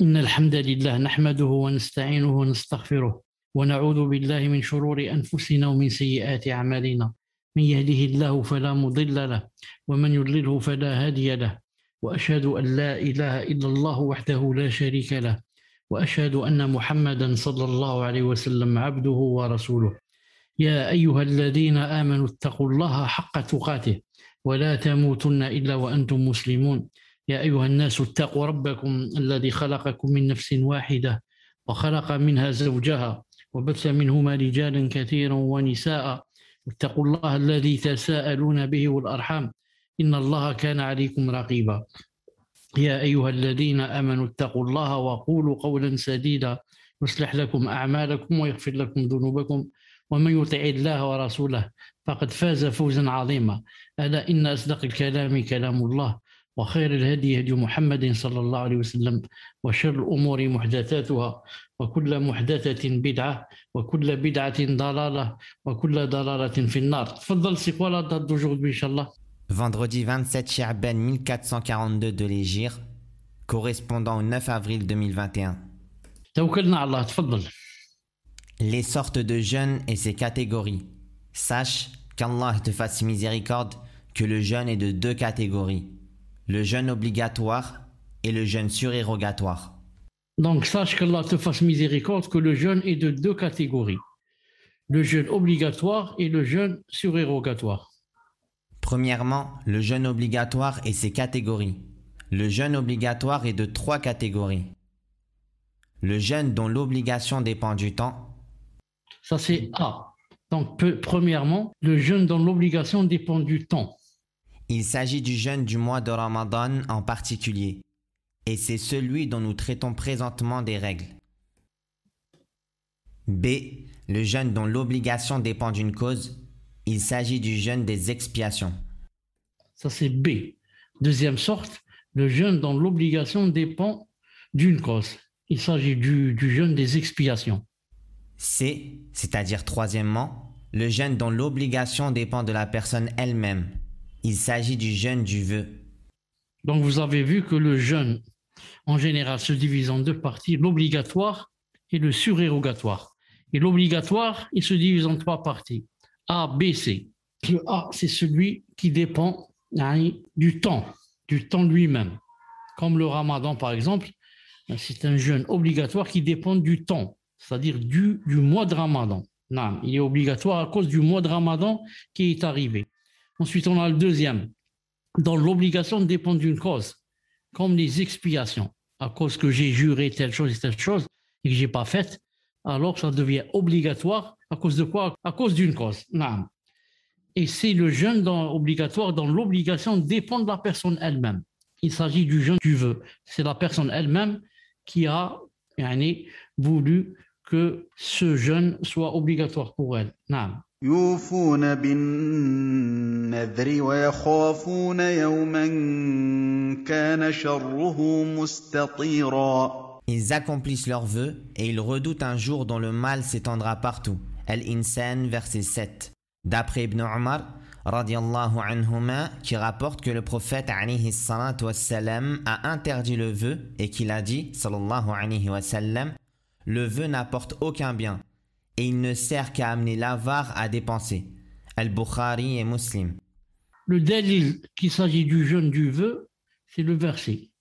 إن الحمد لله نحمده ونستعينه ونستغفره ونعوذ بالله من شرور أنفسنا ومن سيئات أعمالنا. من يهده الله فلا مضل له ومن يضلله فلا هادي له، وأشهد أن لا إله إلا الله وحده لا شريك له، وأشهد أن محمدا صلى الله عليه وسلم عبده ورسوله. يا أيها الذين آمنوا اتقوا الله حق تقاته ولا تموتن إلا وأنتم مسلمون. يا أيها الناس اتقوا ربكم الذي خلقكم من نفس واحدة وخلق منها زوجها وبث منهما رجالا كثيرا ونساء، اتقوا الله الذي تساءلون به والأرحام إن الله كان عليكم رقيبا. يا أيها الذين آمنوا اتقوا الله وقولوا قولا سديدا يصلح لكم أعمالكم ويغفر لكم ذنوبكم، ومن يطع الله ورسوله فقد فاز فوزا عظيما. ألا إن أصدق الكلام كلام الله، وخير الهدي هدي محمد صلى الله عليه وسلم، وشر الأمور محدثاتها وكل محدثة بدعة وكل بدعة ضلالة وكل ضلالة في النار. تفضل، c'est quoi la date d'aujourd'hui, Inch'Allah? Vendredi 27 Sha'ban 1442 de l'Hégire, correspondant au 9 avril 2021. توكلنا على الله. تفضل. Les sortes de jeûnes et ses catégories. Sache qu'Allah te fasse miséricorde que le jeûne est de deux catégories. Le jeûne obligatoire et le jeûne surérogatoire. Donc sache qu'Allah te fasse miséricorde que le jeûne est de deux catégories. Le jeûne obligatoire et le jeûne surérogatoire. Premièrement, le jeûne obligatoire et ses catégories. Le jeûne obligatoire est de trois catégories. Le jeûne dont l'obligation dépend du temps. Ça c'est A. Donc premièrement, le jeûne dont l'obligation dépend du temps. Il s'agit du jeûne du mois de Ramadan en particulier. Et c'est celui dont nous traitons présentement des règles. B. Le jeûne dont l'obligation dépend d'une cause. Il s'agit du jeûne des expiations. Ça c'est B. Deuxième sorte, le jeûne dont l'obligation dépend d'une cause. Il s'agit du jeûne des expiations. C. C'est-à-dire troisièmement, le jeûne dont l'obligation dépend de la personne elle-même. Il s'agit du jeûne du vœu. Donc vous avez vu que le jeûne, en général, se divise en deux parties, l'obligatoire et le surérogatoire. Et l'obligatoire, il se divise en trois parties, A, B, C. Le A, c'est celui qui dépend du temps lui-même. Comme le Ramadan, par exemple, c'est un jeûne obligatoire qui dépend du temps, c'est-à-dire du mois de Ramadan. Non, il est obligatoire à cause du mois de Ramadan qui est arrivé. Ensuite, on a le deuxième, dont l'obligation dépend d'une cause, comme les expiations. À cause que j'ai juré telle chose et que je n'ai pas faite, alors ça devient obligatoire. À cause de quoi? À cause d'une cause. Non. Et c'est le jeûne obligatoire dont l'obligation dépend de la personne elle-même. Il s'agit du jeûne du vœu. C'est la personne elle-même qui a voulu que ce jeûne soit obligatoire pour elle. Non. يوفون بالنذر ويخافون يوما كان شره مستطيرا. Ils accomplissent leurs vœux et ils redoutent un jour dont le mal s'étendra partout. Al-Insan, verset 7. D'après Ibn Umar, radiallahu anhuma, qui rapporte que le prophète alayhi salatu wassalam a interdit le vœu et qu'il a dit, sallallahu alayhi wa sallam, le vœu n'apporte aucun bien et il ne sert qu'à amener l'avare à dépenser. Al-Bukhari et Muslim. Le dalil qu'il s'agit du jeûne du vœu, c'est le verset.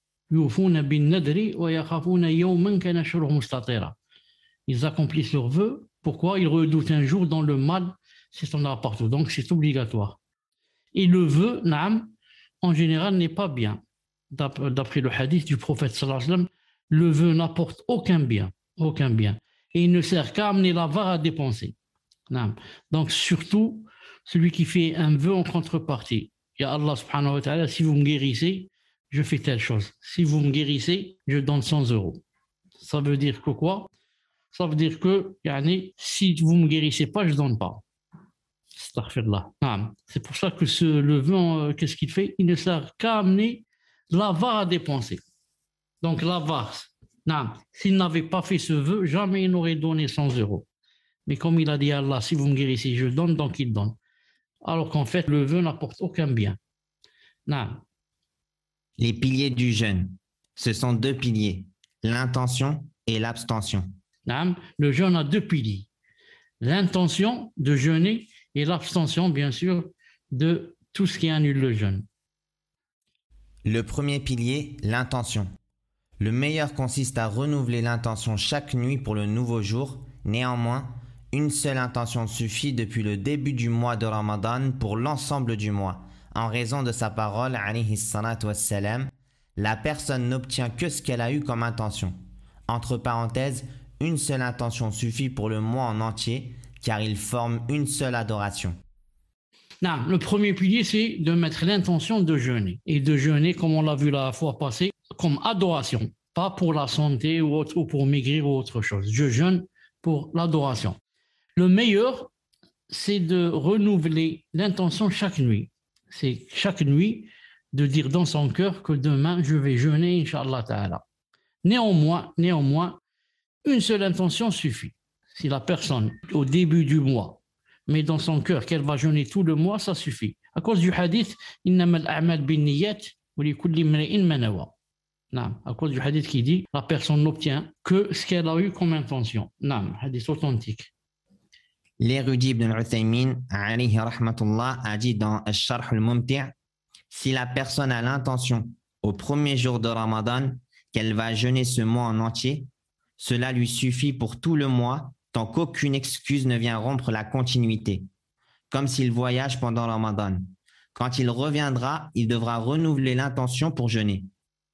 Ils accomplissent leur vœu. Pourquoi? Ils redoutent un jour dans le mal s'étendra partout. Donc c'est obligatoire. Et le vœu, naam, en général, n'est pas bien. D'après le hadith du prophète sallallahu alayhi wa sallam, le vœu n'apporte aucun bien. Aucun bien. Et il ne sert qu'à amener l'avare à dépenser. Naam. Donc surtout, celui qui fait un vœu en contrepartie. Ya Allah subhanahu wa ta'ala, si vous me guérissez, je fais telle chose. Si vous me guérissez, je donne 100 euros. Ça veut dire que quoi? Ça veut dire que si vous ne me guérissez pas, je ne donne pas. Astaghfirullah. C'est pour ça que le vœu, qu'est-ce qu'il fait? Il ne sert qu'à amener l'avare à dépenser. Donc l'avare, s'il n'avait pas fait ce vœu, jamais il n'aurait donné 100 euros. Mais comme il a dit à Allah, si vous me guérissez, je donne, donc il donne. Alors qu'en fait, le vœu n'apporte aucun bien. Les piliers du jeûne. Ce sont deux piliers. l'intention et l'abstention. Naam. Le jeûne a deux piliers. L'intention de jeûner et l'abstention, bien sûr, de tout ce qui annule le jeûne. Le premier pilier, l'intention. Le meilleur consiste à renouveler l'intention chaque nuit pour le nouveau jour. Néanmoins, une seule intention suffit depuis le début du mois de Ramadan pour l'ensemble du mois. En raison de sa parole, alayhi salatu wassalam, la personne n'obtient que ce qu'elle a eu comme intention. Entre parenthèses, une seule intention suffit pour le mois en entier, car il forme une seule adoration. Non, le premier pilier, c'est de mettre l'intention de jeûner. Et de jeûner, comme on l'a vu la fois passée, comme adoration. Pas pour la santé ou pour maigrir ou autre chose. Je jeûne pour l'adoration. Le meilleur, c'est de renouveler l'intention chaque nuit. C'est chaque nuit de dire dans son cœur que demain, je vais jeûner, Inch'Allah Ta'ala. Néanmoins, une seule intention suffit. Si la personne, au début du mois, met dans son cœur qu'elle va jeûner tout le mois, ça suffit. À cause du hadith, إنما الأعمال بالنيات ولكل امرئ ما نوى. À cause du hadith qui dit, la personne n'obtient que ce qu'elle a eu comme intention. Hadith authentique. L'érudit Ibn al-Uthaymin, alayhi rahmatullah, a dit dans Al-Sharh al-Mumti', si la personne a l'intention, au premier jour de Ramadan, qu'elle va jeûner ce mois en entier, cela lui suffit pour tout le mois, tant qu'aucune excuse ne vient rompre la continuité, comme s'il voyage pendant Ramadan. Quand il reviendra, il devra renouveler l'intention pour jeûner.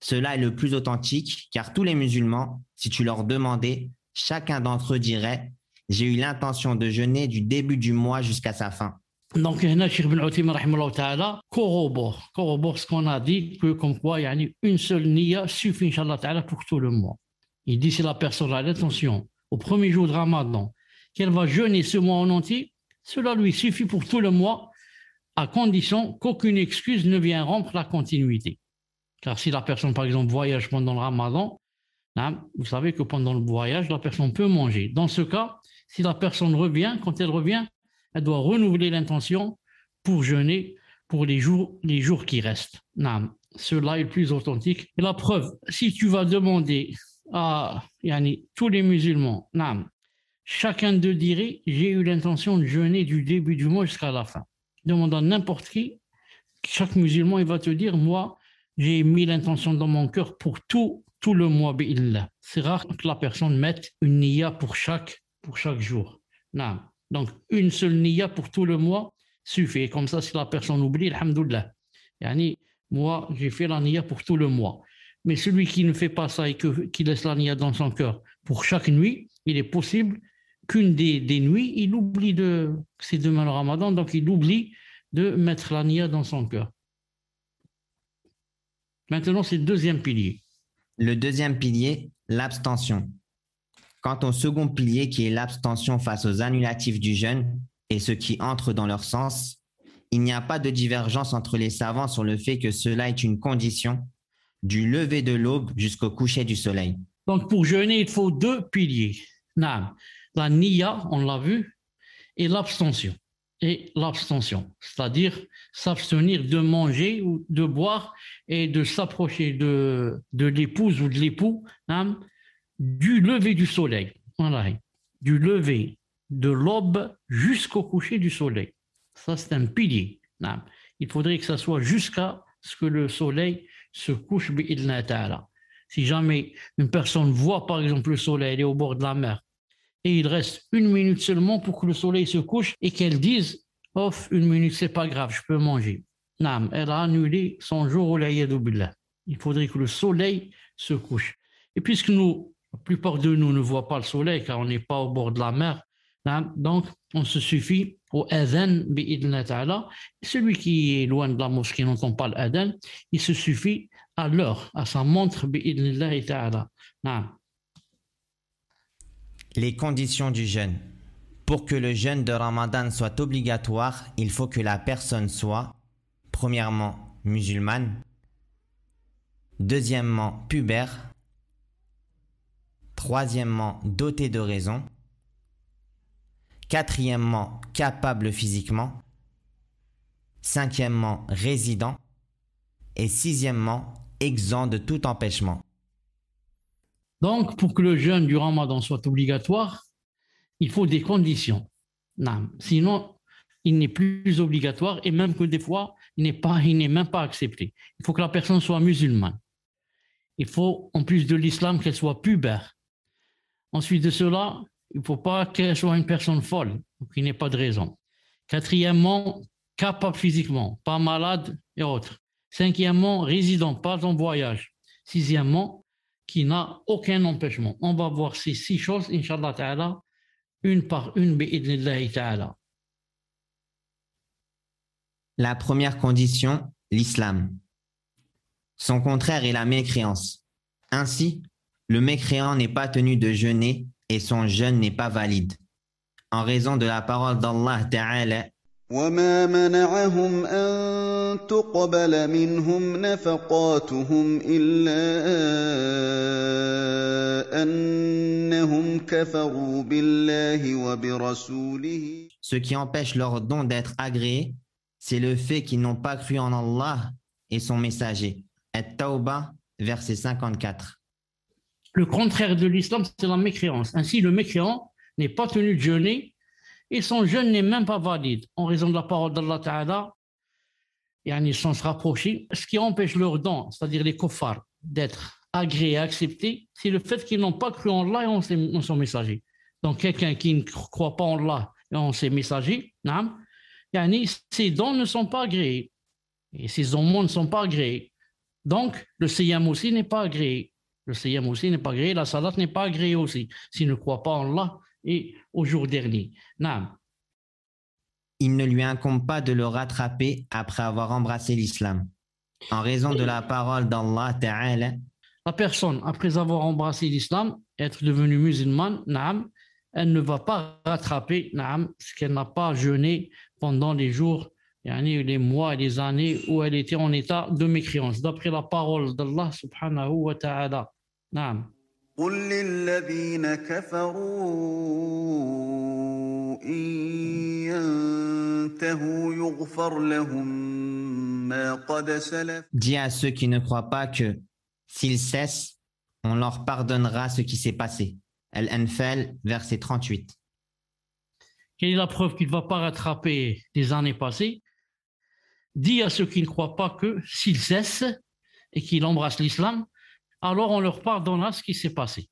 Cela est le plus authentique, car tous les musulmans, si tu leur demandais, chacun d'entre eux dirait « J'ai eu l'intention de jeûner du début du mois jusqu'à sa fin ». Donc, Cheikh Ibn Uthaymin rahimahullah ta'ala corrobore ce qu'on a dit, que comme quoi une seule niya suffit, Inch'Allah ta'ala, pour tout le mois. Il dit si la personne a l'intention au premier jour de Ramadan qu'elle va jeûner ce mois en entier, cela lui suffit pour tout le mois, à condition qu'aucune excuse ne vienne rompre la continuité. Car si la personne, par exemple, voyage pendant le Ramadan, vous savez que pendant le voyage, la personne peut manger. Dans ce cas, si la personne revient, quand elle revient, elle doit renouveler l'intention pour jeûner pour les jours qui restent. Cela est le plus authentique. Et la preuve, si tu vas demander à tous les musulmans, chacun d'eux dirait, j'ai eu l'intention de jeûner du début du mois jusqu'à la fin. Demande à n'importe qui, chaque musulman, il va te dire, moi, j'ai mis l'intention dans mon cœur pour tout le mois. C'est rare que la personne mette une niya pour chaque jour. Donc, une seule niya pour tout le mois suffit. Comme ça, si la personne oublie, alhamdoulilah. Moi, j'ai fait la niya pour tout le mois. Mais celui qui ne fait pas ça et qui laisse la niya dans son cœur pour chaque nuit, il est possible qu'une des nuits, il oublie que c'est demain le Ramadan, donc il oublie de mettre la niya dans son cœur. Maintenant, c'est le deuxième pilier. Le deuxième pilier, l'abstention. Quant au second pilier qui est l'abstention face aux annulatifs du jeûne et ce qui entre dans leur sens, il n'y a pas de divergence entre les savants sur le fait que cela est une condition du lever de l'aube jusqu'au coucher du soleil. Donc pour jeûner, il faut deux piliers. La niya, on l'a vu, et l'abstention. C'est-à-dire s'abstenir de manger ou de boire et de s'approcher de l'épouse ou de l'époux du lever du soleil. Voilà. Du lever de l'aube jusqu'au coucher du soleil. Ça, c'est un pilier. Il faudrait que ça soit jusqu'à ce que le soleil se couche. Si jamais une personne voit, par exemple, le soleil, elle est au bord de la mer, et il reste 1 minute seulement pour que le soleil se couche et qu'elle dise « Oh, 1 minute, c'est pas grave, je peux manger ». Elle a annulé son jour au l'ayadou billah. Il faudrait que le soleil se couche. Et puisque la plupart de nous ne voient pas le soleil car on n'est pas au bord de la mer, donc on se suffit au adhan bi'idna ta'ala. Celui qui est loin de la mosquée n'entend pas l'adhan, il se suffit à l'heure, à sa montre bi'idnillahi ta'ala. Les conditions du jeûne. Pour que le jeûne de Ramadan soit obligatoire, il faut que la personne soit, premièrement, musulmane, deuxièmement, pubère, troisièmement, dotée de raison, quatrièmement, capable physiquement, cinquièmement, résident, et sixièmement, exempt de tout empêchement. Donc, pour que le jeûne du Ramadan soit obligatoire, il faut des conditions. Non. Sinon, il n'est plus obligatoire et même que des fois, il n'est même pas accepté. Il faut que la personne soit musulmane. Il faut, en plus de l'islam, qu'elle soit pubère. Ensuite de cela, il ne faut pas qu'elle soit une personne folle, qu'il n'y ait pas de raison. Quatrièmement, capable physiquement, pas malade et autres. Cinquièmement, résident, pas en voyage. Sixièmement, qui n'a aucun empêchement. On va voir ces 6 choses, Inch'Allah Ta'ala, une par une, bi'idnillahi Ta'ala. La première condition, l'islam. Son contraire est la mécréance. Ainsi, le mécréant n'est pas tenu de jeûner et son jeûne n'est pas valide. En raison de la parole d'Allah Ta'ala, وما منعهم أن تقبل منهم نفقاتهم إلا أنهم كفروا بالله وبرسوله. ce qui empêche leur don d'être agréé, c'est le fait qu'ils n'ont pas cru en Allah et son messager. At-Tawbah, verset 54. Le contraire de l'islam, c'est la mécréance. Ainsi, le mécréant n'est pas tenu de jeûner et son jeûne n'est même pas valide en raison de la parole d'Allah Ta'ala, sans se rapprocher. Ce qui empêche leur don, c'est-à-dire les kuffars, d'être agréés, acceptés, c'est le fait qu'ils n'ont pas cru en Allah et en son messager. Donc, quelqu'un qui ne croit pas en Allah et en ses messagers, ses dons ne sont pas agréés et ses aumônes ne sont pas agréés. Donc, le siyam aussi n'est pas agréé. Le siyam aussi n'est pas agréé, la salat n'est pas agréée aussi, s'il ne croit pas en Allah et au jour dernier. Il ne lui incombe pas de le rattraper après avoir embrassé l'islam. En raison de la parole d'Allah Ta'ala, la personne, après avoir embrassé l'islam, être devenue musulmane, elle ne va pas rattraper ce qu'elle n'a pas jeûné pendant les jours, les mois et les années où elle était en état de mécréance, d'après la parole d'Allah subhanahu wa ta'ala. قل للذين كفروا إن ينتهوا يغفر لهم ما قد سلف. Dis à ceux qui ne croient pas que, s'ils cessent, on leur pardonnera ce qui s'est passé. Al-Anfal, verset 38. Quelle est la preuve qu'il ne va pas rattraper les années passées? Dis à ceux qui ne croient pas que, s'ils cessent et qu'ils embrassent l'islam, alors on leur pardonnera ce qui s'est passé.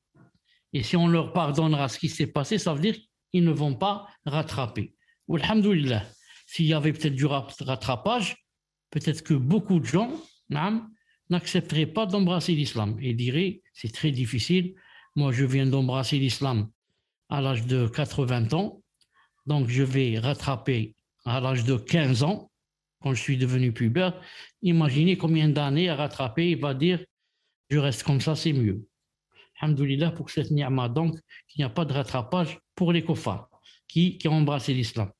Et si on leur pardonnera ce qui s'est passé, ça veut dire qu'ils ne vont pas rattraper. Alhamdoulilah, s'il y avait peut-être du rattrapage, peut-être que beaucoup de gens n'accepteraient pas d'embrasser l'islam et diraient c'est très difficile. Moi, je viens d'embrasser l'islam à l'âge de 80 ans, donc je vais rattraper à l'âge de 15 ans, quand je suis devenu pubère. Imaginez combien d'années à rattraper, il va dire je reste comme ça, c'est mieux. Alhamdoulilah pour cette ni'ma, donc qu'il n'y a pas de rattrapage pour les kuffars qui ont embrassé l'islam.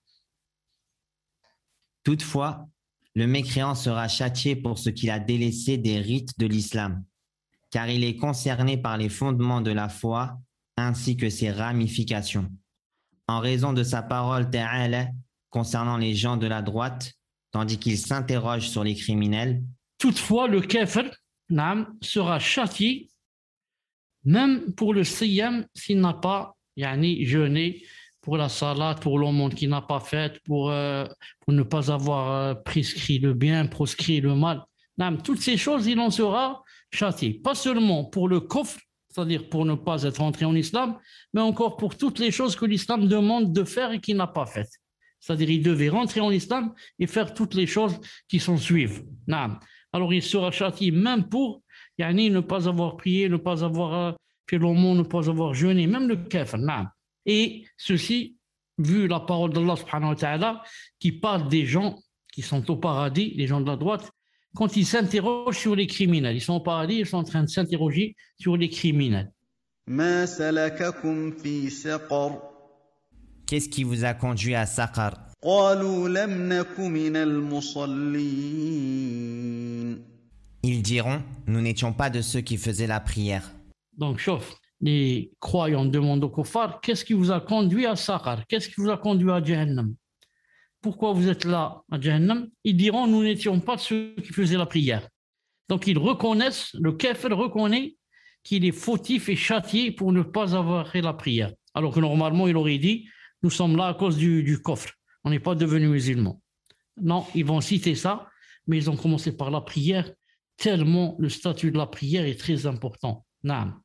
Toutefois, le mécréant sera châtié pour ce qu'il a délaissé des rites de l'islam, car il est concerné par les fondements de la foi ainsi que ses ramifications. En raison de sa parole Ta'ala concernant les gens de la droite, tandis qu'il s'interroge sur les criminels. Toutefois, le kafir sera châtié même pour le siyam s'il n'a pas jeûné, pour la salat, pour l'aumône qu'il n'a pas faite, pour ne pas avoir prescrit le bien, proscrit le mal. Toutes ces choses, il en sera châtié. Pas seulement pour le kufr, c'est-à-dire pour ne pas être entré en islam, mais encore pour toutes les choses que l'islam demande de faire et qu'il n'a pas faites. C'est-à-dire qu'il devait rentrer en islam et faire toutes les choses qui s'en suivent. Alors il sera châtié même pour ne pas avoir prié, ne pas avoir fait l'aumône, ne pas avoir jeûné, même le kafir. Et ceci, vu la parole d'Allah subhanahu wa ta'ala, qui parle des gens qui sont au paradis, les gens de la droite, quand ils s'interrogent sur les criminels. Ils sont au paradis, ils sont en train de s'interroger sur les criminels. ما سلككم في سقر. Qu'est-ce qui vous a conduit à Saqar? قالوا لم نك من المصلين. Ils diront, nous n'étions pas de ceux qui faisaient la prière. Donc, chauffe, les croyants demandent aux kuffars, qu'est-ce qui vous a conduit à Saqar? Qu'est-ce qui vous a conduit à Jahannam? Pourquoi vous êtes là à Jahannam? Ils diront, nous n'étions pas de ceux qui faisaient la prière. Donc, ils reconnaissent, le kafir reconnaît qu'il est fautif et châtié pour ne pas avoir fait la prière. Alors que normalement, il aurait dit, nous sommes là à cause du coffre. On n'est pas devenus musulmans. Non, ils vont citer ça, mais ils ont commencé par la prière, tellement le statut de la prière est très important. Naam.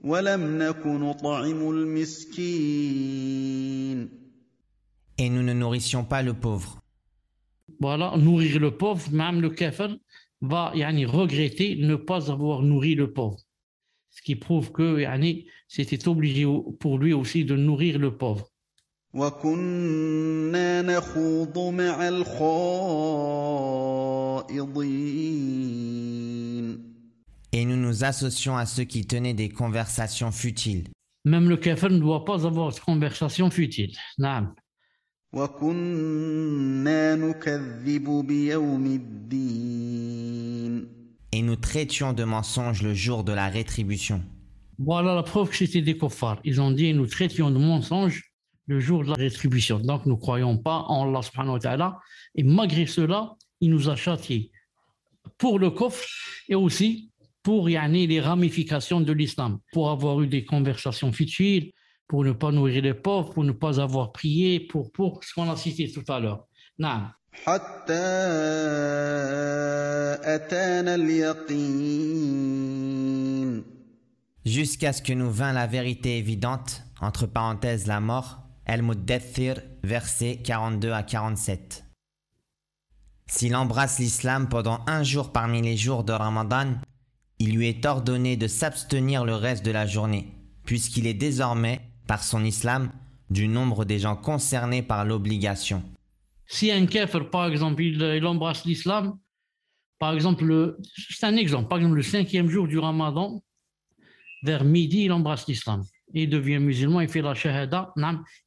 وَلَمْ نَكُ نُطْعِمُ الْمِسْكِينَ. Et nous ne nourrissions pas le pauvre. Voilà, nourrir le pauvre, même le kafir va regretter ne pas avoir nourri le pauvre. Ce qui prouve que c'était obligé pour lui aussi de nourrir le pauvre. وَكُنَّا نَخُوضُ مَعَ الْخَائِضِينَ. Et nous nous associons à ceux qui tenaient des conversations futiles. Même le kafir ne doit pas avoir de conversation futile. Naam. وَكُنَّا نُكَذِّبُ بِيَوْمِ الدِّينِ. Et nous traitions de mensonges le jour de la rétribution. Voilà la preuve que c'était des kuffars. Ils ont dit, nous traitions de mensonges le jour de la rétribution. Donc, nous ne croyons pas en Allah subhanahu wa ta'ala. Et malgré cela, il nous a châtiés pour le kufr et aussi pour les ramifications de l'islam. Pour avoir eu des conversations futiles, pour ne pas nourrir les pauvres, pour ne pas avoir prié, pour ce qu'on a cité tout à l'heure. Naam. حَتَّى أَتَانَا الْيَقِينُ. Jusqu'à ce que nous vint la vérité évidente, entre parenthèses la mort, Al-Muddathir, versets 42 à 47. S'il embrasse l'islam pendant un jour parmi les jours de Ramadan, il lui est ordonné de s'abstenir le reste de la journée, puisqu'il est désormais, par son islam, du nombre des gens concernés par l'obligation. Si un kafir, par exemple, il embrasse l'islam, par exemple, c'est un exemple, par exemple, le 5e jour du Ramadan, vers midi, il embrasse l'islam. Il devient musulman, il fait la shahada.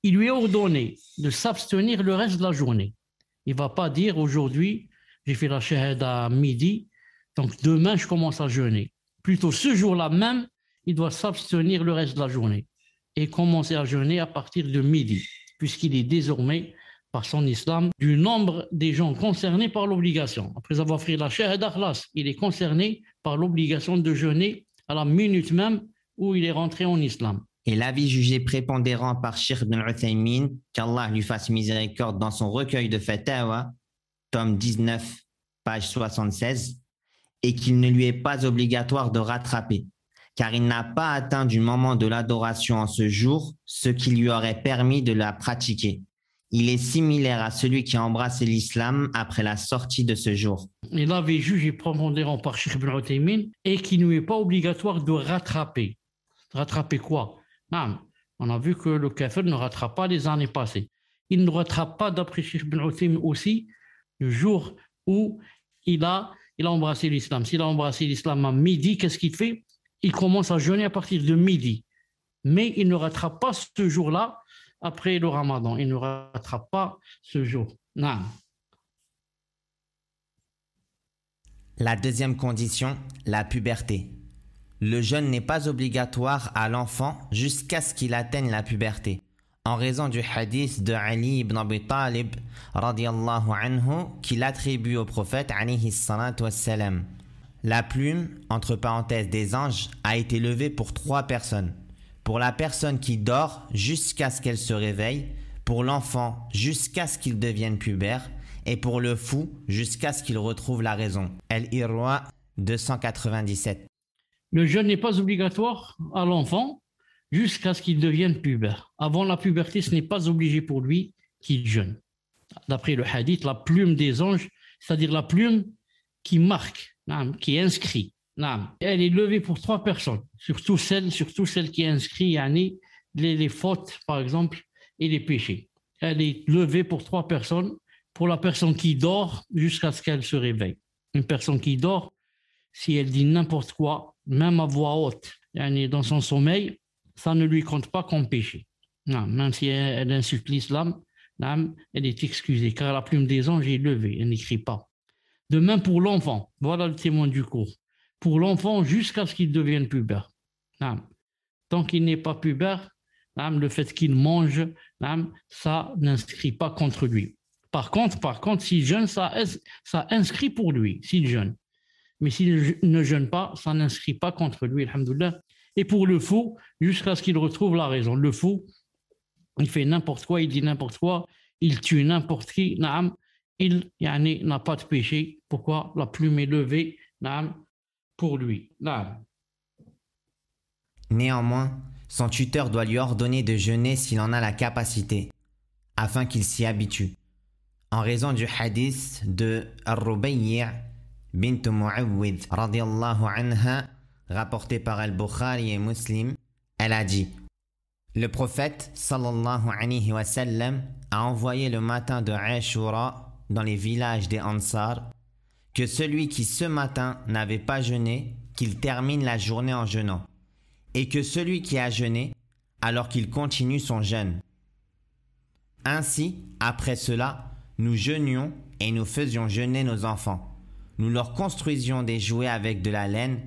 Il lui est ordonné de s'abstenir le reste de la journée. Il ne va pas dire aujourd'hui, j'ai fait la shahada à midi, donc demain je commence à jeûner. Plutôt ce jour-là même, il doit s'abstenir le reste de la journée et commencer à jeûner à partir de midi, puisqu'il est désormais, par son islam, du nombre des gens concernés par l'obligation. Après avoir fait la shahada, il est concerné par l'obligation de jeûner à la minute même où il est rentré en islam. Et l'avis jugé prépondérant par Cheikh Ibn Uthaymin, qu'Allah lui fasse miséricorde, dans son recueil de Fatawa, tome 19, page 76, est qu'il ne lui est pas obligatoire de rattraper, car il n'a pas atteint du moment de l'adoration en ce jour ce qui lui aurait permis de la pratiquer. Il est similaire à celui qui a embrassé l'islam après la sortie de ce jour. Et l'avis jugé prépondérant par Cheikh Ibn Uthaymin est qu'il ne lui est pas obligatoire de rattraper. Rattraper quoi? On a vu que le kafir ne rattrape pas les années passées. Il ne rattrape pas, d'après Cheikh Ibn Uthaymin aussi, le jour où il a embrassé l'islam. S'il a embrassé l'islam à midi, qu'est-ce qu'il fait? Il commence à jeûner à partir de midi. Mais il ne rattrape pas ce jour-là après le ramadan. Il ne rattrape pas ce jour. Non. La deuxième condition, la puberté. Le jeûne n'est pas obligatoire à l'enfant jusqu'à ce qu'il atteigne la puberté, en raison du hadith de Ali ibn Abi Talib radiyallahu anhu qu'il attribue au prophète alayhi salatu wassalam. La plume, entre parenthèses des anges, a été levée pour 3 personnes. Pour la personne qui dort jusqu'à ce qu'elle se réveille, pour l'enfant jusqu'à ce qu'il devienne pubère, et pour le fou jusqu'à ce qu'il retrouve la raison. Al-Irwa 297. Le jeûne n'est pas obligatoire à l'enfant jusqu'à ce qu'il devienne pubère. Avant la puberté, ce n'est pas obligé pour lui qu'il jeûne. D'après le hadith, la plume des anges, c'est-à-dire la plume qui marque, qui inscrit, elle est levée pour 3 personnes, surtout celle qui inscrit les fautes, par exemple, et les péchés. Elle est levée pour 3 personnes, pour la personne qui dort jusqu'à ce qu'elle se réveille. Une personne qui dort, si elle dit n'importe quoi, même à voix haute, dans son sommeil, ça ne lui compte pas comme péché. Non, même si elle insulte l'islam, elle est excusée, car la plume des anges est levée, elle n'écrit pas. De même pour l'enfant, voilà le témoin du cours. Pour l'enfant, jusqu'à ce qu'il devienne pubère. Tant qu'il n'est pas pubère, le fait qu'il mange, ça n'inscrit pas contre lui. Par contre, s'il jeûne, ça inscrit pour lui, s'il jeûne. Mais s'il ne jeûne pas, ça n'inscrit pas contre lui, alhamdoulilah. Et pour le fou, jusqu'à ce qu'il retrouve la raison. Le fou, il fait n'importe quoi, il dit n'importe quoi, il tue n'importe qui, naam, il n'a pas de péché. Pourquoi? La plume est levée, naam, pour lui. Naam. Néanmoins, son tuteur doit lui ordonner de jeûner s'il en a la capacité, afin qu'il s'y habitue. En raison du hadith de Ar-Rubayyi' bint Mu'awwidh radiyallahu anha, rapporté par Al-Bukhari et Muslim, elle a dit: le prophète sallallahu alayhi wa sallam a envoyé le matin de Ashura dans les villages des Ansar que celui qui ce matin n'avait pas jeûné, qu'il termine la journée en jeûnant, et que celui qui a jeûné, alors qu'il continue son jeûne. Ainsi, après cela, nous jeûnions et nous faisions jeûner nos enfants. Nous leur construisions des jouets avec de la laine,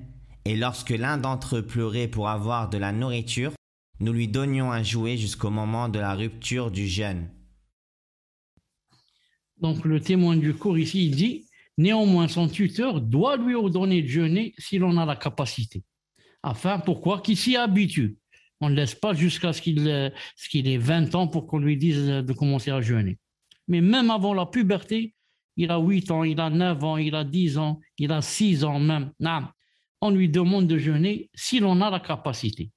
et lorsque l'un d'entre eux pleurait pour avoir de la nourriture, nous lui donnions un jouet jusqu'au moment de la rupture du jeûne. Donc le témoin du cours ici, il dit: néanmoins son tuteur doit lui ordonner de jeûner s'il en a la capacité. Afin, pourquoi? Qu'il s'y habitue. On ne laisse pas jusqu'à ce qu'il ait 20 ans pour qu'on lui dise de commencer à jeûner. Mais même avant la puberté, il a 8 ans, il a 9 ans, il a 10 ans, il a 6 ans même. On lui demande de jeûner s'il en a la capacité.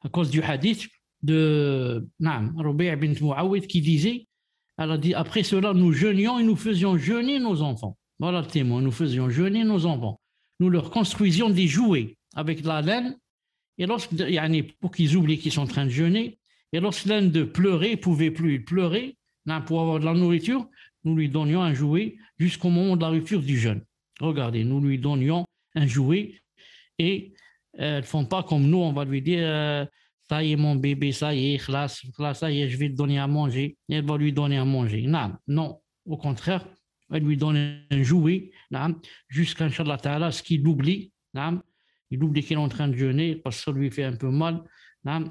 À cause du hadith de Rubayyi' bint Mu'awwidh qui disait, elle a dit: après cela, nous jeûnions et nous faisions jeûner nos enfants. Voilà le témoin, nous faisions jeûner nos enfants. Nous leur construisions des jouets avec de la laine, et pour qu'ils oublient qu'ils sont en train de jeûner, et lorsque l'un d'eux pleurait, il ne pouvait plus pleurer, pour avoir de la nourriture, nous lui donnions un jouet jusqu'au moment de la rupture du jeûne. Regardez, nous lui donnions un jouet, et elles ne font pas comme nous, on va lui dire: ça y est mon bébé, ça y est, ça y est, je vais te donner à manger. Et elle va lui donner à manger. Non, au contraire, elle lui donne un jouet, jusqu'à Inch'Allah Ta'ala, ce qu'il oublie, il oublie qu'il est en train de jeûner parce que ça lui fait un peu mal,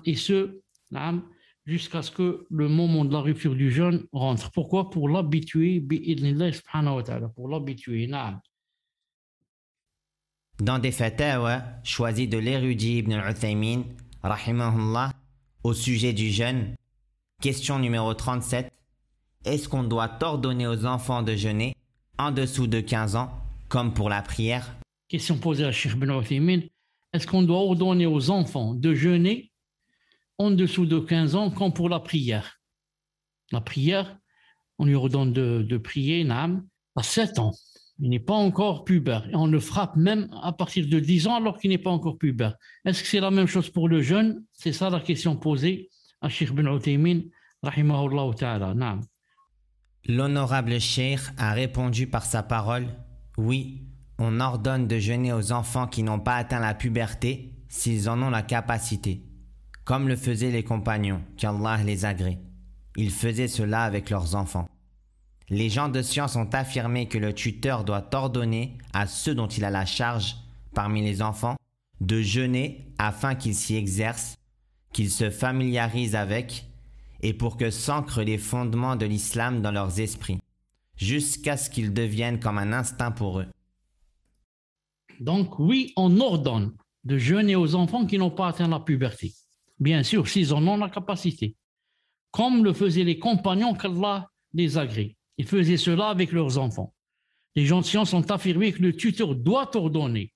et jusqu'à ce que le moment de la rupture du jeûne rentre. Pourquoi? Pour l'habituer, bi'idhnillah subhanahu wa ta'ala, pour l'habituer. Dans des fatawa choisis de l'érudit Ibn al-Uthaymin, rahimahullah, au sujet du jeûne, question numéro 37, est-ce qu'on doit ordonner aux enfants de jeûner en dessous de 15 ans, comme pour la prière? Question posée à Cheikh Ibn al-Uthaymin: est-ce qu'on doit ordonner aux enfants de jeûner en dessous de 15 ans, comme pour la prière? La prière, on lui ordonne de prier à 7 ans. Il n'est pas encore pubère. Et on le frappe même à partir de 10 ans alors qu'il n'est pas encore pubère. Est-ce que c'est la même chose pour le jeûne? C'est ça la question posée à Cheikh Ibn Uthaymin, rahimahullah ta'ala. L'honorable cheikh a répondu par sa parole: oui, on ordonne de jeûner aux enfants qui n'ont pas atteint la puberté s'ils en ont la capacité, comme le faisaient les compagnons, qu'Allah les agrée. Ils faisaient cela avec leurs enfants. Les gens de science ont affirmé que le tuteur doit ordonner à ceux dont il a la charge, parmi les enfants, de jeûner afin qu'ils s'y exercent, qu'ils se familiarisent avec, et pour que s'ancrent les fondements de l'islam dans leurs esprits, jusqu'à ce qu'ils deviennent comme un instinct pour eux. Donc oui, on ordonne de jeûner aux enfants qui n'ont pas atteint la puberté. Bien sûr, s'ils en ont la capacité. Comme le faisaient les compagnons, qu'Allah les agrée. Ils faisaient cela avec leurs enfants. Les gens de science ont affirmé que le tuteur doit ordonner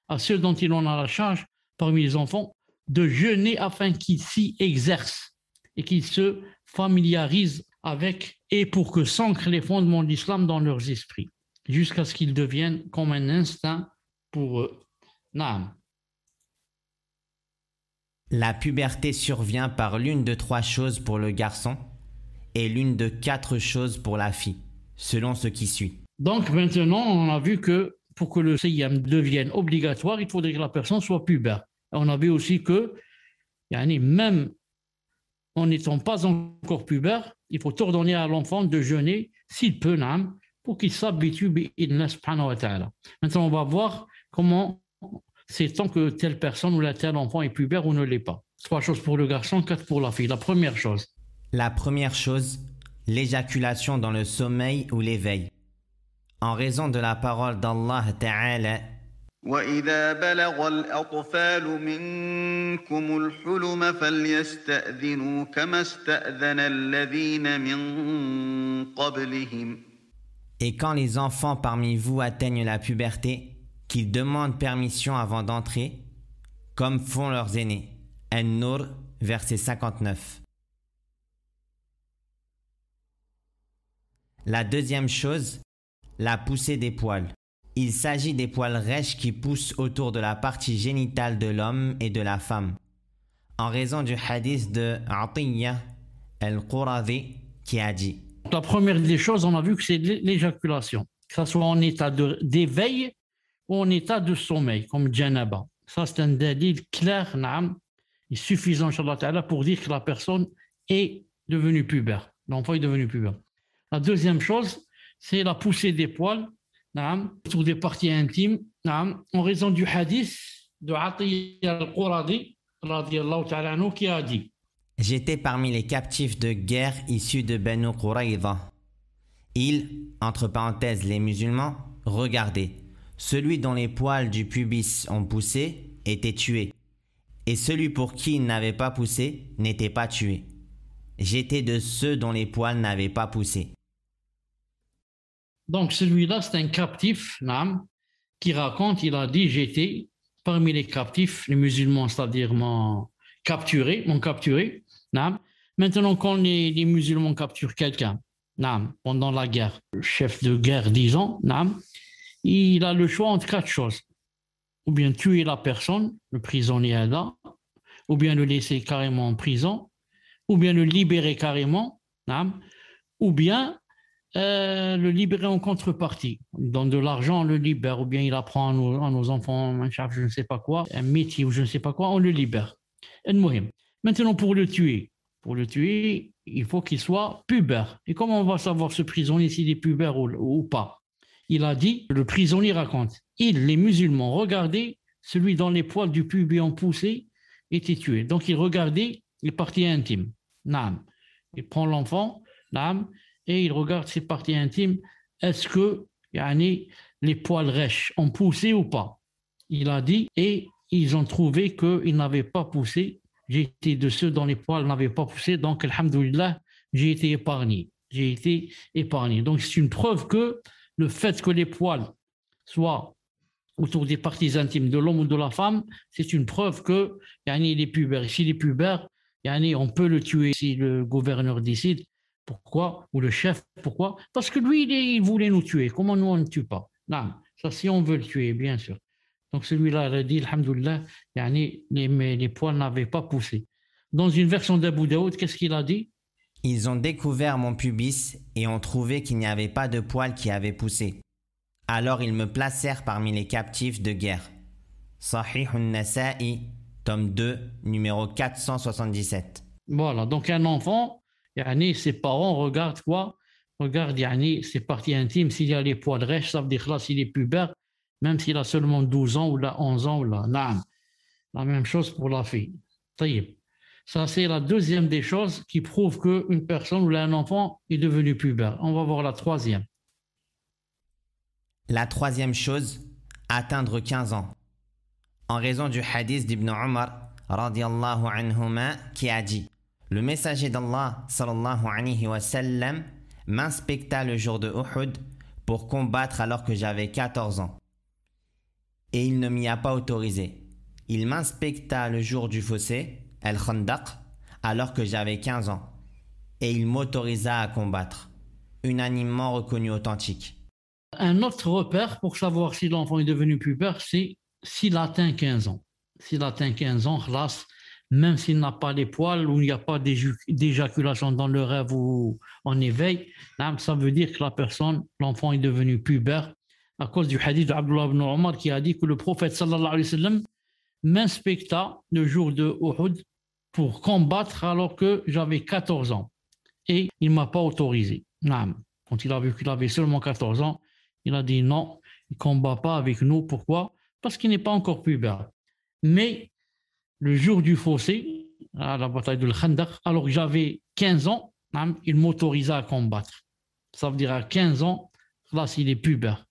à ceux dont il en a la charge, parmi les enfants, de jeûner afin qu'ils s'y exercent et qu'ils se familiarisent avec, et pour que s'ancrent les fondements de l'islam dans leurs esprits, jusqu'à ce qu'ils deviennent comme un instinct pour eux. Naam. La puberté survient par l'une de 3 choses pour le garçon et l'une de 4 choses pour la fille, selon ce qui suit. Donc maintenant, on a vu que pour que le siyam devienne obligatoire, il faudrait que la personne soit pubère. On a vu aussi que, même en n'étant pas encore pubère, il faut ordonner à l'enfant de jeûner, s'il peut, pour qu'il s'habitue, bi'idhnillah subhanahu wa ta'ala. Maintenant, on va voir comment c'est tant que telle personne ou tel enfant est pubère ou ne l'est pas. 3 choses pour le garçon, 4 pour la fille. La première chose, l'éjaculation dans le sommeil ou l'éveil. En raison de la parole d'Allah Ta'ala, وإذا بلغ الأطفال منكم الحلم فليستأذنوا كما استأذن الذين من قبلهم. Et quand les enfants parmi vous atteignent la puberté, qu'ils demandent permission avant d'entrer, comme font leurs aînés. An-Nur, verset 59. La deuxième chose, la poussée des poils. Il s'agit des poils rêches qui poussent autour de la partie génitale de l'homme et de la femme. En raison du hadith de Atiyya al-Quradi qui a dit: La première des choses, on a vu que c'est l'éjaculation, que ce soit en état d'éveil ou en état de sommeil, comme Janaba. Ça, c'est un dalil clair, naam, et suffisant, Inch'Allah Ta'ala, pour dire que la personne est devenue pubère. L'enfant est devenu pubère. La deuxième chose, c'est la poussée des poils, naam, sur des parties intimes, naam, en raison du hadith de Atiyya al-Quradi, radiyallahu ta'ala anhu, qui a dit: J'étais parmi les captifs de guerre issus de Banu Quraïdha. Ils, entre parenthèses les musulmans, regardaient. Celui dont les poils du pubis ont poussé était tué, et celui pour qui il n'avait pas poussé n'était pas tué. J'étais de ceux dont les poils n'avaient pas poussé. Donc celui-là, c'est un captif, naam, qui raconte, il a dit: j'étais parmi les captifs, les musulmans, c'est-à-dire m'ont capturé. Naam. Maintenant, quand les musulmans capturent quelqu'un, naam, pendant la guerre, le chef de guerre, disons, naam, il a le choix entre quatre choses. Ou bien tuer la personne, le prisonnier là, ou bien le laisser carrément en prison, ou bien le libérer carrément, naam, ou bien le libérer en contrepartie. Il donne de l'argent, on le libère, ou bien il apprend à nos enfants un chef, je ne sais pas quoi, un métier ou je ne sais pas quoi, on le libère. Maintenant, pour le tuer, il faut qu'il soit pubère. Et comment on va savoir ce prisonnier s'il est pubère ou pas? Il a dit, le prisonnier raconte, les musulmans, regardaient celui dont les poils du pubis ont poussé était tué. Donc il regardait les parties intimes. Naam. Il prend l'enfant, naam, et il regarde ses parties intimes. Est-ce que les poils rêches ont poussé ou pas? Il a dit, et ils ont trouvé qu'ils n'avaient pas poussé. J'étais de ceux dont les poils n'avaient pas poussé, donc alhamdoulilah, j'ai été épargné. Donc c'est une preuve que le fait que les poils soient autour des parties intimes de l'homme ou de la femme, c'est une preuve que il est pubère. Et s'il est pubère, on peut le tuer si le gouverneur décide. Pourquoi? Ou le chef, pourquoi? Parce que lui, il voulait nous tuer. Comment nous, on ne tue pas? Non, ça, si on veut le tuer, bien sûr. Donc celui-là, il a dit, alhamdoulilah, les poils n'avaient pas poussé. Dans une version d'Abu Daoud, qu'est-ce qu'il a dit? Ils ont découvert mon pubis et ont trouvé qu'il n'y avait pas de poils qui avaient poussé. Alors ils me placèrent parmi les captifs de guerre. Sahih al-Nasa'i, tome 2, numéro 477. Voilà, donc un enfant, ses parents regardent quoi? Regardent ses parties intimes. S'il y a les poils rêches, ça veut dire là, s'il est pubère, même s'il a seulement 12 ans ou là 11 ans ou là. Naam. La même chose pour la fille. Taïb. Ça, c'est la deuxième des choses qui prouve qu'une personne ou un enfant est devenu pubère. On va voir la troisième. La troisième chose, atteindre 15 ans. En raison du hadith d'Ibn Umar, radiyallahu anhuma, qui a dit: le messager d'Allah, sallallahu alayhi wa sallam, m'inspecta le jour de Uhud pour combattre alors que j'avais 14 ans. Et il ne m'y a pas autorisé. Il m'inspecta le jour du fossé, Al-Khandaq, alors que j'avais 15 ans. Et il m'autorisa à combattre. Unanimement reconnu authentique. Un autre repère pour savoir si l'enfant est devenu pubère, c'est s'il atteint 15 ans. S'il atteint 15 ans, classe, même s'il n'a pas les poils ou il n'y a pas d'éjaculation dans le rêve ou en éveil, ça veut dire que l'enfant est devenu pubère à cause du hadith d'Abdullah ibn Omar qui a dit que le prophète sallallahu alayhi wa sallam m'inspecta le jour de Uhud pour combattre alors que j'avais 14 ans et il ne m'a pas autorisé. Quand il a vu qu'il avait seulement 14 ans, il a dit non, il ne combat pas avec nous. Pourquoi? Parce qu'il n'est pas encore pubère. Mais le jour du fossé, à la bataille de l'Khandaq, alors que j'avais 15 ans, il m'autorisa à combattre. Ça veut dire à 15 ans, là, s'il est pubère.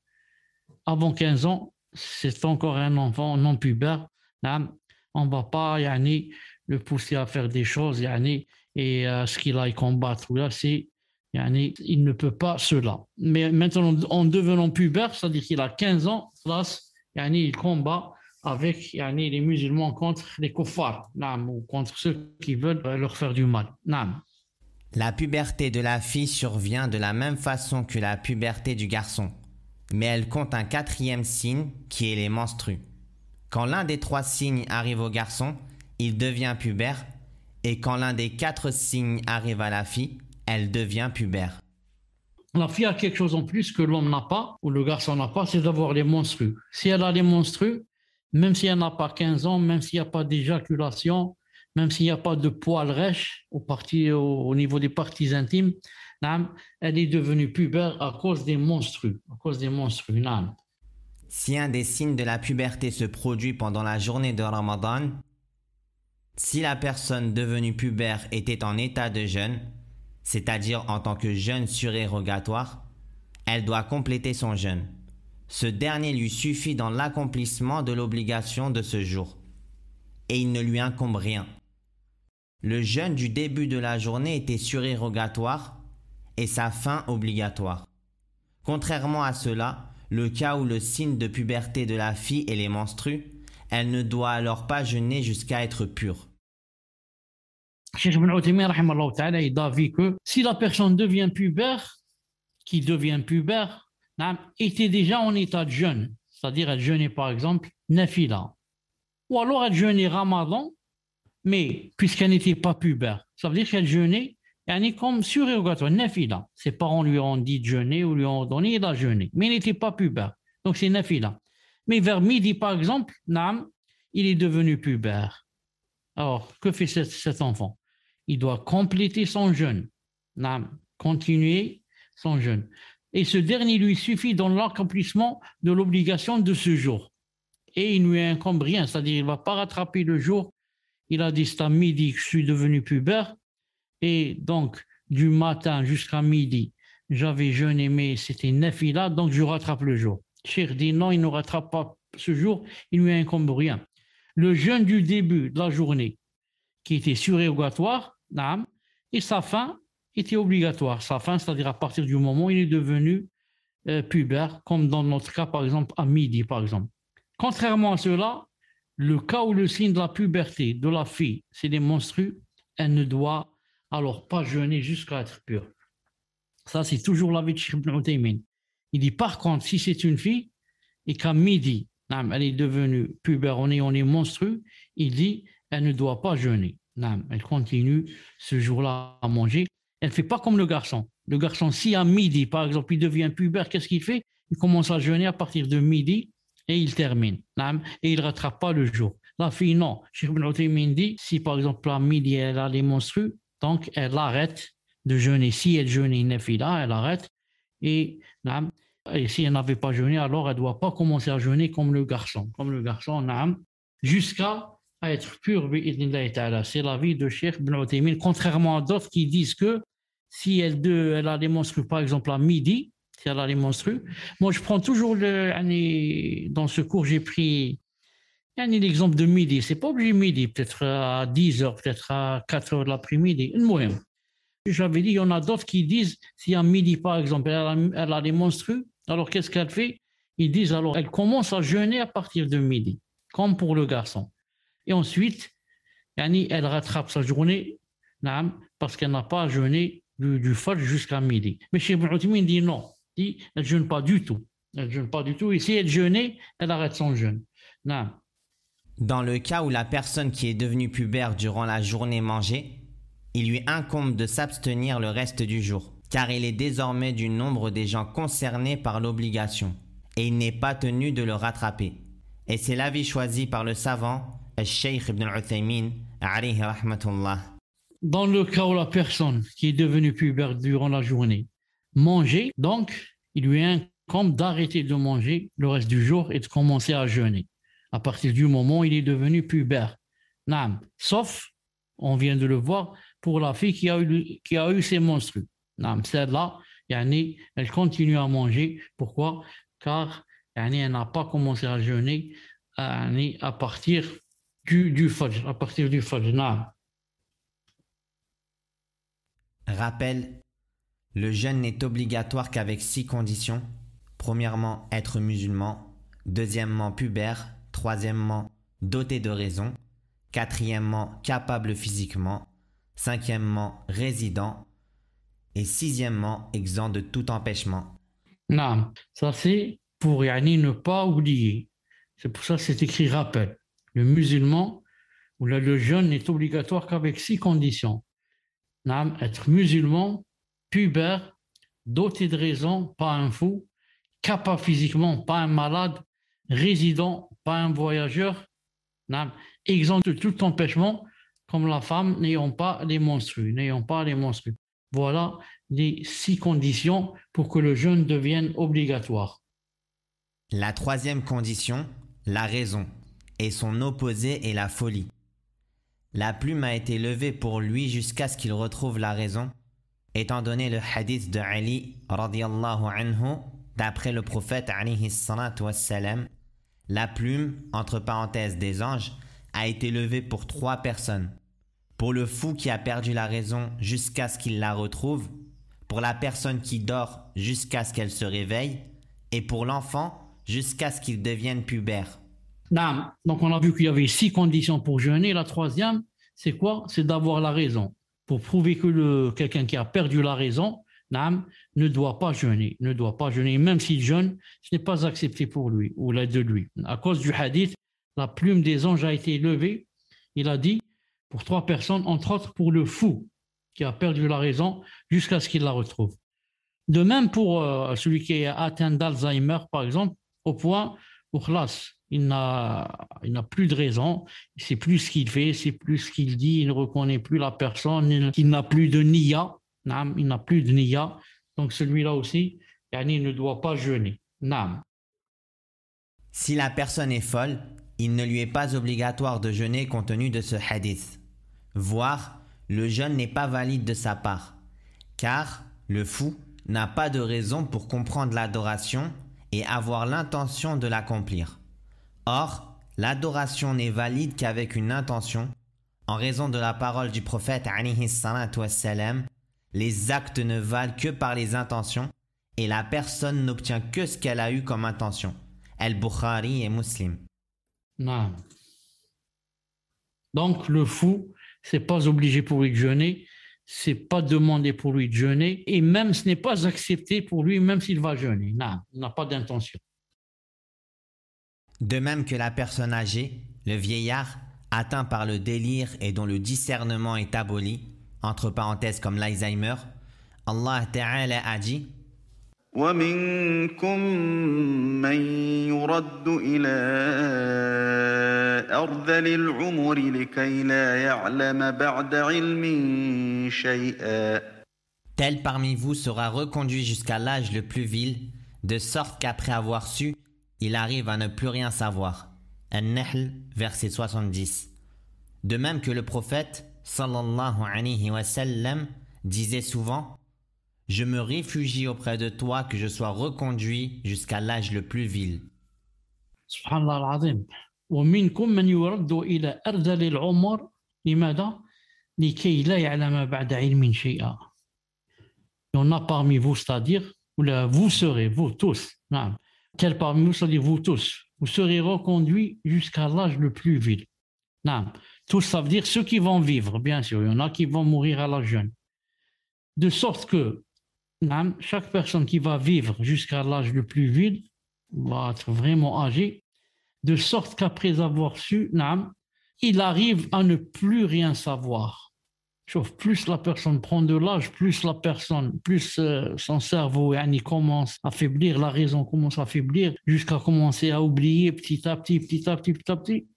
Avant 15 ans, c'est encore un enfant non pubère, on ne va pas le pousser à faire des choses et ce qu'il aille combattre. Là, il ne peut pas cela. Mais maintenant, en devenant pubère, c'est-à-dire qu'il a 15 ans, là, il combat avec les musulmans contre les kuffars, ou contre ceux qui veulent leur faire du mal. La puberté de la fille survient de la même façon que la puberté du garçon, mais elle compte un quatrième signe qui est les menstrues. Quand l'un des 3 signes arrive au garçon, il devient pubère, et quand l'un des 4 signes arrive à la fille, elle devient pubère. La fille a quelque chose en plus que l'homme n'a pas, ou le garçon n'a pas, c'est d'avoir les menstrues. Si elle a les menstrues, même si elle n'a pas 15 ans, même s'il n'y a pas d'éjaculation, même s'il n'y a pas de poils rêches au niveau des parties intimes, elle est devenue pubère à cause des menstrues. Si un des signes de la puberté se produit pendant la journée de Ramadan, si la personne devenue pubère était en état de jeûne, c'est-à-dire en tant que jeûne surérogatoire, elle doit compléter son jeûne. Ce dernier lui suffit dans l'accomplissement de l'obligation de ce jour, et il ne lui incombe rien. Le jeûne du début de la journée était surérogatoire et sa fin obligatoire. Contrairement à cela, le cas où le signe de puberté de la fille est les menstrues, elle ne doit alors pas jeûner jusqu'à être pure. Cheikh Ibn Uthaymin, il a vu que si la personne devient pubère, était déjà en état de jeûne, c'est-à-dire elle jeûnait par exemple Nafila, ou alors elle jeûnait Ramadan, mais puisqu'elle n'était pas pubère, ça veut dire qu'elle jeûnait comme surérogatoire, Nafila. Ses parents lui ont dit de jeûner ou lui ont donné, il a jeûné, mais il n'était pas pubère, donc c'est Nafila. Mais vers midi par exemple, il est devenu pubère. Alors, que fait cet enfant? Il doit compléter son jeûne, continuer son jeûne. Et ce dernier lui suffit dans l'accomplissement de l'obligation de ce jour. Et il ne lui incombe rien, c'est-à-dire qu'il ne va pas rattraper le jour. Il a dit, c'est à midi que je suis devenu pubère. Et donc, du matin jusqu'à midi, j'avais jeûné, mais c'était nafila, donc je rattrape le jour. Cheikh dit non, il ne rattrape pas ce jour, il ne lui incombe rien. Le jeûne du début de la journée, qui était surérogatoire, et sa fin était obligatoire. Sa fin, c'est-à-dire à partir du moment où il est devenu pubère, comme dans notre cas, par exemple, à midi, par exemple. Contrairement à cela, le cas où le signe de la puberté de la fille, c'est les menstrues, elle ne doit alors pas jeûner jusqu'à être pure. Ça, c'est toujours l'avis de Cheikh Ibn Uthaymin. Il dit, par contre, si c'est une fille et qu'à midi, elle est devenue pubère, on est menstrue, il dit, elle ne doit pas jeûner. Elle continue ce jour-là à manger. Elle ne fait pas comme le garçon. Le garçon, si à midi, par exemple, il devient pubère, qu'est-ce qu'il fait? Il commence à jeûner à partir de midi et il termine. Et il ne rattrape pas le jour. La fille, non. Cheikh Ibn Uthaymin dit, si par exemple à midi, elle a les menstrues, donc elle arrête de jeûner. Si elle jeûne une nafila, elle arrête. Et si elle n'avait pas jeûné, alors elle ne doit pas commencer à jeûner comme le garçon. Jusqu'à être pure, c'est l'avis de Cheikh Ibn Uthaymin, contrairement à d'autres qui disent que si elle a les menstrues, par exemple à midi, si elle a les menstrues, moi je prends toujours dans ce cours, j'ai pris l'exemple de midi, c'est pas obligé midi, peut-être à 10h, peut-être à 4h de l'après-midi, j'avais dit, il y en a d'autres qui disent, si à midi par exemple, elle a les menstrues, alors qu'est-ce qu'elle fait? Ils disent alors, elle commence à jeûner à partir de midi, comme pour le garçon. Et ensuite, elle rattrape sa journée parce qu'elle n'a pas jeûné du Fajr jusqu'à midi. Mais Cheikh Ibn Uthaymin dit non, elle ne jeûne pas du tout. Elle ne jeûne pas du tout. Et si elle jeûnait, elle arrête son jeûne. Dans le cas où la personne qui est devenue pubère durant la journée mangeait, il lui incombe de s'abstenir le reste du jour, car il est désormais du nombre des gens concernés par l'obligation, et il n'est pas tenu de le rattraper. Et c'est l'avis choisi par le savant Cheikh Ibn Uthaymin, alayhi rahmatullah. Dans le cas où la personne qui est devenue pubère durant la journée mangeait, donc il lui incombe d'arrêter de manger le reste du jour et de commencer à jeûner à partir du moment où il est devenu pubère. Sauf, on vient de le voir, pour la fille qui a eu ses menstrues. Celle-là, elle continue à manger. Pourquoi? Car Elle n'a pas commencé à jeûner à partir du Fajr, à partir du Fajr. Non. Rappel, le jeûne n'est obligatoire qu'avec 6 conditions. Premièrement, être musulman. Deuxièmement, pubère. Troisièmement, doté de raison. Quatrièmement, capable physiquement. Cinquièmement, résident. Et sixièmement, exempt de tout empêchement. Non. Ça, c'est pour ne pas oublier. C'est pour ça que c'est écrit rappel. Le musulman ou le jeûne n'est obligatoire qu'avec 6 conditions. Non. Être musulman, pubère, doté de raison, pas un fou, capable physiquement, pas un malade, résident, pas un voyageur, non, exempt de tout empêchement, comme la femme n'ayant pas les menstrues, Voilà les 6 conditions pour que le jeûne devienne obligatoire. La troisième condition, la raison, et son opposé est la folie. La plume a été levée pour lui jusqu'à ce qu'il retrouve la raison, étant donné le hadith de Ali radiyallahu anhu, d'après le prophète alayhi salatu wassalam, la plume, entre parenthèses des anges, a été levée pour 3 personnes. Pour le fou qui a perdu la raison jusqu'à ce qu'il la retrouve, pour la personne qui dort jusqu'à ce qu'elle se réveille, et pour l'enfant jusqu'à ce qu'il devienne pubère. Non. Donc on a vu qu'il y avait 6 conditions pour jeûner. La troisième, c'est quoi? C'est d'avoir la raison. Pour prouver que quelqu'un qui a perdu la raison, ne doit pas jeûner. Même s'il jeûne, ce n'est pas accepté pour lui ou l'aide de lui. À cause du hadith, la plume des anges a été levée. Il a dit pour 3 personnes, entre autres pour le fou qui a perdu la raison jusqu'à ce qu'il la retrouve. De même pour celui qui est atteint d'Alzheimer, par exemple, au point où il n'a plus de raison, il ne sait plus ce qu'il fait, il ne sait plus ce qu'il dit, il ne reconnaît plus la personne, il n'a plus de niya. Il n'a plus de niya, donc celui-là aussi, il ne doit pas jeûner. Si la personne est folle, il ne lui est pas obligatoire de jeûner compte tenu de ce hadith. Voire, le jeûne n'est pas valide de sa part, car le fou n'a pas de raison pour comprendre l'adoration et avoir l'intention de l'accomplir. Or, l'adoration n'est valide qu'avec une intention, en raison de la parole du prophète alayhi salatu wassalam, les actes ne valent que par les intentions et la personne n'obtient que ce qu'elle a eu comme intention. Al-Bukhari et Muslim. Non. Donc le fou, c'est pas obligé pour lui de jeûner, c'est pas demandé pour lui de jeûner, et même ce n'est pas accepté pour lui, même s'il va jeûner. Non, il n'a pas d'intention. De même que la personne âgée, le vieillard, atteint par le délire et dont le discernement est aboli, entre parenthèses comme l'Alzheimer, Allah Ta'ala a dit وَمِنكُم مَّن يُرَدُّ إِلَىٰ أَرْذَلِ الْعُمُرِ لِكَيْ لَا يَعْلَمَ بَعْدَ عِلْمٍ شَيْئًا. Tel parmi vous sera reconduit jusqu'à l'âge le plus vil, de sorte qu'après avoir su, il arrive à ne plus rien savoir. An-Nahl, verset 70. De même que le prophète, sallallahu alayhi wa sallam, disait souvent « Je me réfugie auprès de toi que je sois reconduit jusqu'à l'âge le plus vil. » Subhanallah al-azim. ومنكم من يرد إلى أرذل العمر لماذا؟ لكي لا يعلم بعد علم شيئا. Il y en a parmi vous, c'est-à-dire, vous serez, vous tous, quel parmi vous, c'est-à-dire vous tous, vous serez reconduits jusqu'à l'âge le plus vil. Tous, ça veut dire ceux qui vont vivre, bien sûr, il y en a qui vont mourir à l'âge jeune. De sorte que chaque personne qui va vivre jusqu'à l'âge le plus vil va être vraiment âgé, de sorte qu'après avoir su, il arrive à ne plus rien savoir. Sauf plus la personne prend de l'âge, plus son cerveau commence à faiblir, la raison commence à faiblir, jusqu'à commencer à oublier petit à petit,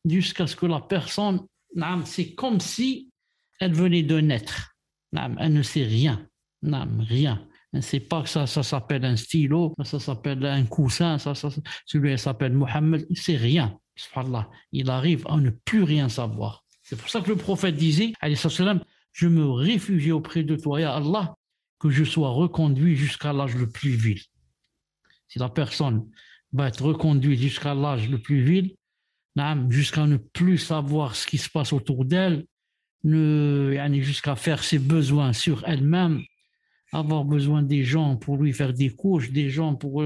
jusqu'à ce que la personne, c'est comme si elle venait de naître. Elle ne sait rien. Rien. Elle ne sait pas que ça s'appelle un stylo, ça s'appelle un coussin, celui-là s'appelle Mohammed. C'est rien. Subhanallah. Il arrive à ne plus rien savoir. C'est pour ça que le prophète disait, alayhi salam, je me réfugie auprès de toi, ya Allah, que je sois reconduit jusqu'à l'âge le plus vil. Si la personne va être reconduite jusqu'à l'âge le plus vil, jusqu'à ne plus savoir ce qui se passe autour d'elle, jusqu'à faire ses besoins sur elle-même, avoir besoin des gens pour lui faire des couches, des gens pour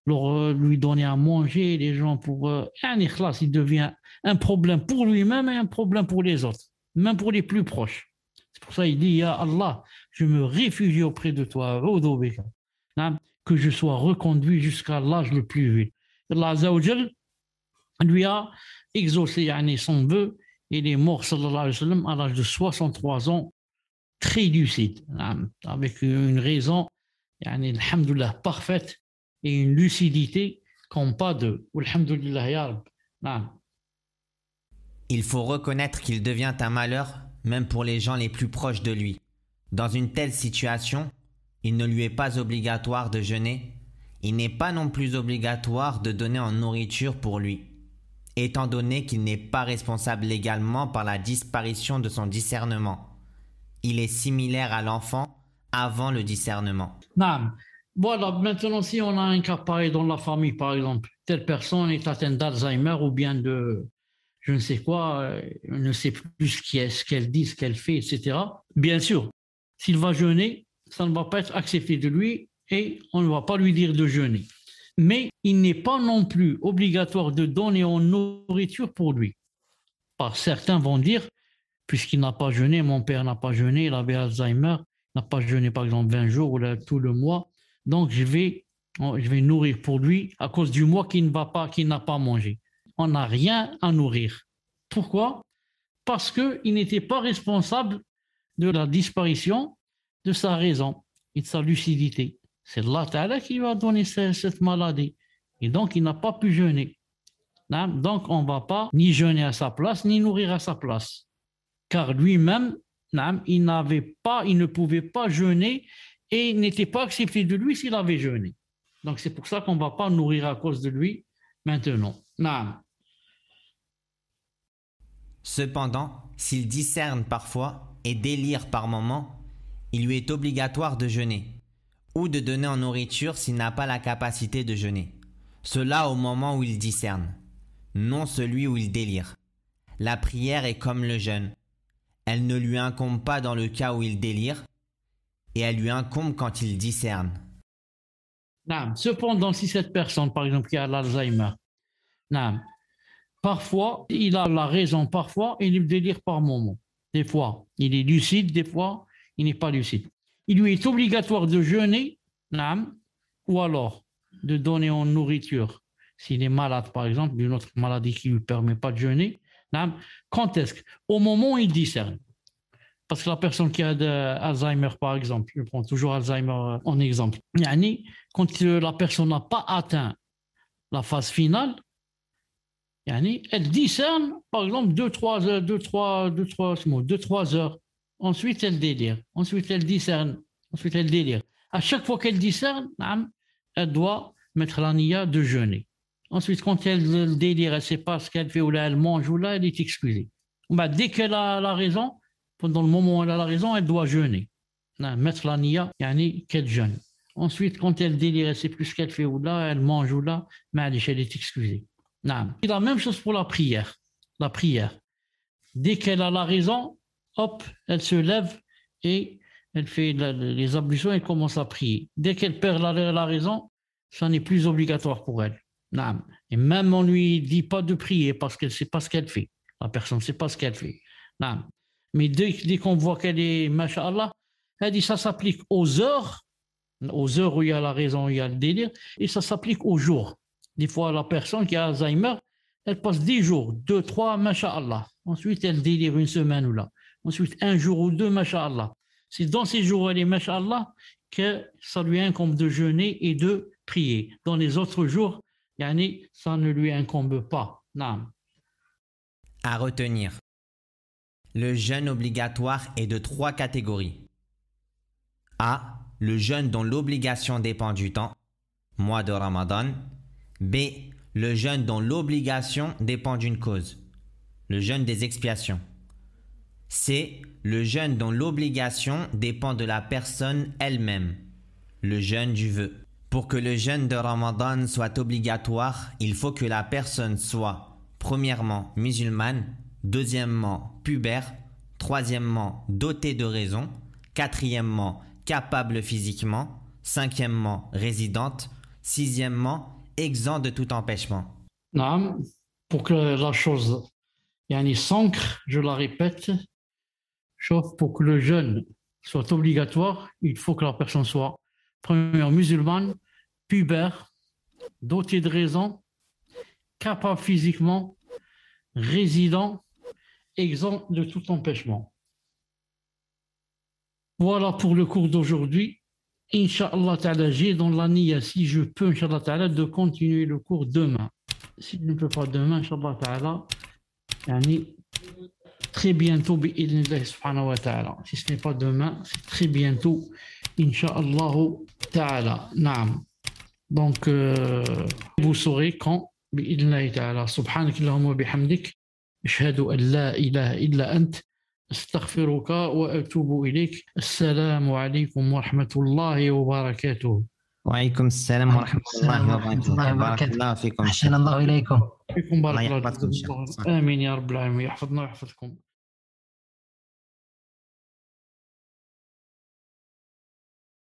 lui donner à manger, des gens pour... il devient un problème pour lui-même et un problème pour les autres, même pour les plus proches. C'est pour ça qu'il dit, Ya Allah, je me réfugie auprès de toi, que je sois reconduit jusqu'à l'âge le plus vil. Allah Azza wa Jal lui a exaucé son vœu. Il est mort sallallahu alayhi wa sallam, à l'âge de 63 ans, très lucide, avec une raison, alhamdoulilah, parfaite et une lucidité comme pas deux. Alhamdoulilah, ya Rab. Il faut reconnaître qu'il devient un malheur même pour les gens les plus proches de lui. Dans une telle situation, il ne lui est pas obligatoire de jeûner. Il n'est pas non plus obligatoire de donner en nourriture pour lui, étant donné qu'il n'est pas responsable légalement par la disparition de son discernement. Il est similaire à l'enfant avant le discernement. Voilà, maintenant si on a un cas pareil dans la famille, par exemple, telle personne est atteinte d'Alzheimer ou bien de je ne sais quoi, ne sait plus ce qu'elle dit, ce qu'elle fait, etc. Bien sûr, s'il va jeûner, ça ne va pas être accepté de lui et on ne va pas lui dire de jeûner. Mais il n'est pas non plus obligatoire de donner en nourriture pour lui. Par certains vont dire, puisqu'il n'a pas jeûné, mon père n'a pas jeûné, il avait Alzheimer, n'a pas jeûné par exemple 20 jours ou tout le mois, donc je vais nourrir pour lui à cause du mois qu'il n'a pas mangé. On n'a rien à nourrir. Pourquoi? Parce qu'il n'était pas responsable de la disparition de sa raison et de sa lucidité. C'est Allah Ta'ala qui lui a donné cette maladie. Et donc, il n'a pas pu jeûner. Donc, on ne va pas ni jeûner à sa place, ni nourrir à sa place. Car lui-même, il ne pouvait pas jeûner et il n'était pas accepté de lui s'il avait jeûné. Donc, c'est pour ça qu'on ne va pas nourrir à cause de lui maintenant. Cependant, s'il discerne parfois et délire par moments, il lui est obligatoire de jeûner ou de donner en nourriture s'il n'a pas la capacité de jeûner. Cela au moment où il discerne, non celui où il délire. La prière est comme le jeûne. Elle ne lui incombe pas dans le cas où il délire et elle lui incombe quand il discerne. Cependant, si cette personne, par exemple, qui a l'Alzheimer, parfois, il a la raison, parfois, il délire par moment. Des fois, il est lucide, des fois, il n'est pas lucide. Il lui est obligatoire de jeûner, ou alors de donner en nourriture. S'il est malade, par exemple, d'une autre maladie qui ne lui permet pas de jeûner, quand est-ce? Au moment où il discerne. Parce que la personne qui a Alzheimer, par exemple, je prends toujours Alzheimer en exemple, quand la personne n'a pas atteint la phase finale, elle discerne, par exemple, 2-3 heures. Ensuite, elle délire. Ensuite, elle discerne. Ensuite, elle délire. À chaque fois qu'elle discerne, elle doit mettre la niya de jeûner. Ensuite, quand elle délire, elle ne sait pas ce qu'elle fait, ou là, elle mange, ou là, elle est excusée. Dès qu'elle a la raison, pendant le moment où elle a la raison, elle doit jeûner. Mettre la niya, qu'elle jeûne. Ensuite, quand elle délire, elle ne sait plus ce qu'elle fait, ou là, elle mange, ou là, mais elle est excusée. C'est la même chose pour la prière. La prière. Dès qu'elle a la raison, hop, elle se lève et elle fait les ablutions et elle commence à prier. Dès qu'elle perd la raison, ça n'est plus obligatoire pour elle. Et même on ne lui dit pas de prier parce qu'elle ne sait pas ce qu'elle fait. La personne ne sait pas ce qu'elle fait. Mais dès qu'on voit qu'elle est, masha'Allah, elle dit ça s'applique aux heures où il y a la raison, où il y a le délire, et ça s'applique aux jours. Des fois, la personne qui a Alzheimer, elle passe 10 jours, 2, 3, masha'Allah. Ensuite, elle délire une semaine ou là. Ensuite, un jour ou deux, masha'Allah. C'est dans ces jours où elle est masha'Allah que ça lui incombe de jeûner et de prier. Dans les autres jours, ça ne lui incombe pas. À retenir. Le jeûne obligatoire est de 3 catégories. A. Le jeûne dont l'obligation dépend du temps, mois de Ramadan. B. Le jeûne dont l'obligation dépend d'une cause, le jeûne des expiations. C. Le jeûne dont l'obligation dépend de la personne elle-même, le jeûne du vœu. Pour que le jeûne de Ramadan soit obligatoire, il faut que la personne soit, premièrement, musulmane, deuxièmement, pubère, troisièmement, dotée de raison, quatrièmement, capable physiquement, cinquièmement, résidente, sixièmement, exempt de tout empêchement. Naam, pour que la chose s'ancre, je la répète, sauf pour que le jeûne soit obligatoire, il faut que la personne soit premièrement musulmane, pubère, dotée de raison, capable physiquement, résident, exempt de tout empêchement. Voilà pour le cours d'aujourd'hui. Inch'Allah ta'ala, j'ai dans la niya, si je peux, Inch'Allah ta'ala, de continuer le cours demain. Si je ne peux pas demain, Inch'Allah ta'ala, très bientôt, bi'idhnillah subhanahu wa ta'ala. Si ce n'est pas demain, c'est très bientôt, Inch'Allah ta'ala. Naam. Donc, vous saurez quand, bi'idhnillah ta'ala. Subhanakallahumma wa bihamdik. Ashhadu an la ilaha illa ant. أستغفرك وأتوب إليك. السلام عليكم ورحمة الله وبركاته. وعليكم السلام ورحمة الله وبركاته. بارك الله فيكم. أحسن الله إليكم. فيكم بارك الله الله يحفظكم. آمين يا رب العالمين. يحفظنا ويحفظكم.